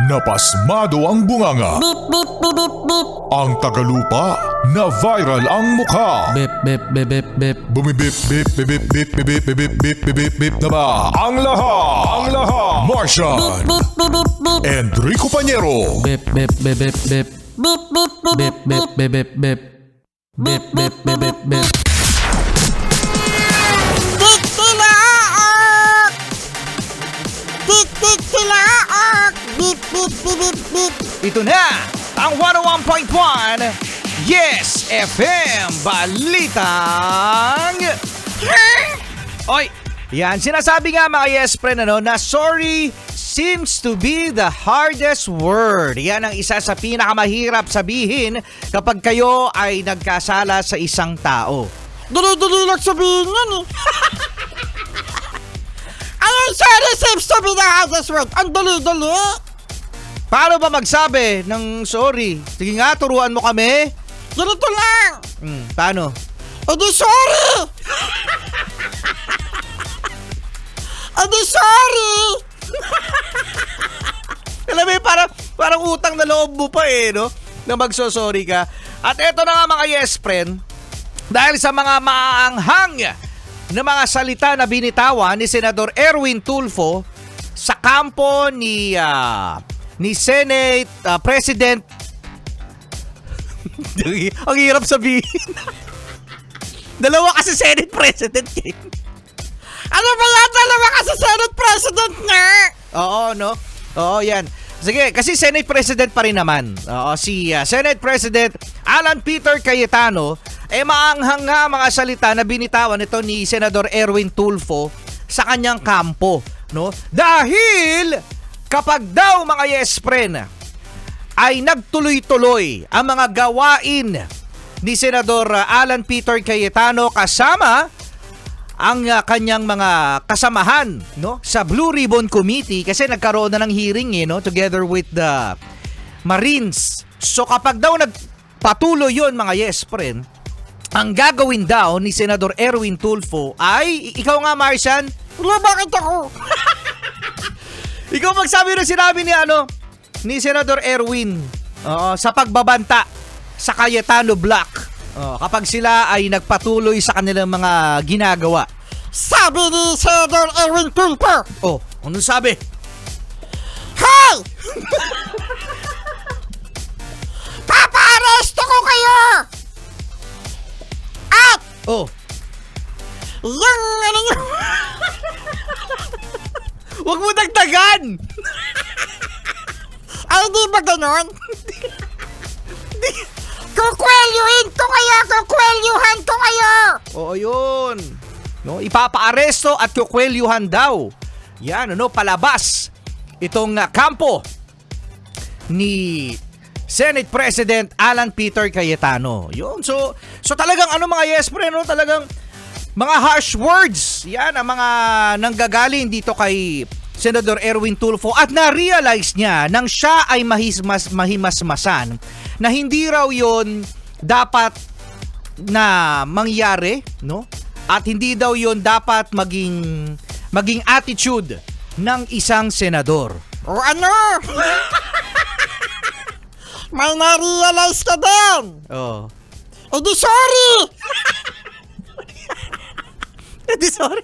Napasmado ang bunganga. Beep, beep, beep, beep, beep. Ang tagalupa na viral ang mukha. Bip, bip, bip, bip, bip. Bumibip, bip, bip, bip, bip, bip, bip, bip, bip, bip, bip na ba? Ang lahat. Martian. Beep, beep, beep, beep. Enrico Pañero. Bip, bip, bip, bip, bip. Beep, beep, beep, Bip, bip, bip, bip, bip. Bip, bip, bip, bip, bip. Tik tilaok! Tik tik tilaok! Beep, beep, beep, beep, beep. Ito na ang 101.1 Yes FM Balitang Oy, yan sinasabi nga mga Yes friend na sorry seems to be the hardest word. Yan ang isa sa pinakamahirap sabihin kapag kayo ay nagkasala sa isang tao. Dali-dali lang sabihin yan eh. Ayun, sorry seems to be the hardest word. Ang dali-dali. Paano ba magsabi ng sorry? Sige nga, turuan mo kami. Ganito lang. Paano? Edi sorry. Edi sorry. Alam mo, parang utang na loob mo pa no? Na magsosorry ka. At eto na nga mga yes friend, dahil sa mga maaanghang na mga salita na binitawan ni Senador Erwin Tulfo sa kampo ni Senate President ang hirap sabihin. Dalawa kasi Senate President eh. Ano ba yan? Dalawa kasi Senate President nga. Oo, no? Oo, yan. Sige, kasi Senate President pa rin naman. Oo, si Senate President Alan Peter Cayetano, maanghang nga mga salita na binitawan ito ni Senador Erwin Tulfo sa kanyang kampo, no? Dahil kapag daw mga yes friend ay nagtuloy-tuloy ang mga gawain ni Senador Alan Peter Cayetano kasama ang kanyang mga kasamahan, no, sa Blue Ribbon Committee, kasi nagkaroon na ng hearing no, together with the Marines. So kapag daw nagpatuloy yon mga yes friend, ang gagawin daw ni Senador Erwin Tulfo ay, ikaw nga Martian, Wala, bakit ako? ikaw magsabi na sinabi ni Senador Erwin sa pagbabanta sa Cayetano Block kapag sila ay nagpatuloy sa kanilang mga ginagawa. Sabi ni Senador Erwin Tulfo. Oh, anong sabi? Hey! Papa-aresto ko kayo! At Oh, yung ano nyo... wag mo dagdagan! Ay, di ba ganon? Kukwelyuhin ko kayo! Kukwelyuhan ko kayo! Oo, yun. No, ipapaaresto at kukwelyuhan daw. Yan, palabas itong kampo ni Senate President Alan Peter Cayetano. Yun. So talagang mga yes friend, talagang mga harsh words. Yan ang mga nanggagaling dito kay Senador Erwin Tulfo at na-realize niya nang siya ay mahimasmasan na hindi raw yon dapat na mangyari, no? At hindi daw yon dapat maging attitude ng isang senador. O ano? May na-realize ka din! Oh. Eh di sorry! Sorry.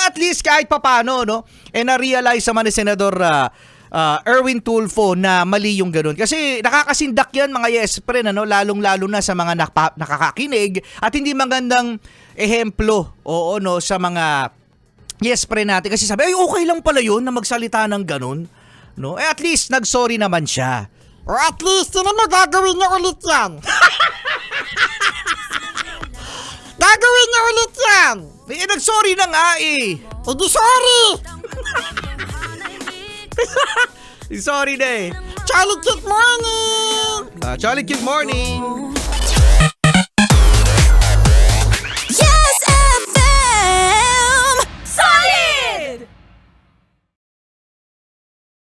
At least kahit papano, no? Na-realize naman ni Senador Erwin Tulfo na mali yung ganun. Kasi nakakasindak yan mga yes friend, lalong-lalo na sa mga nakakakinig at hindi magandang ehemplo, sa mga yes friend natin. Kasi sabi, ay okay lang pala yun na magsalita ng ganun. No? At least nag-sorry naman siya. O at least, sino mo gagawin niya ulit yan? Gagawin niya ulit yan! Nag-sorry na nga eh. Eh di sorry! Sorry na eh. Charlie, good morning! Charlie, good morning.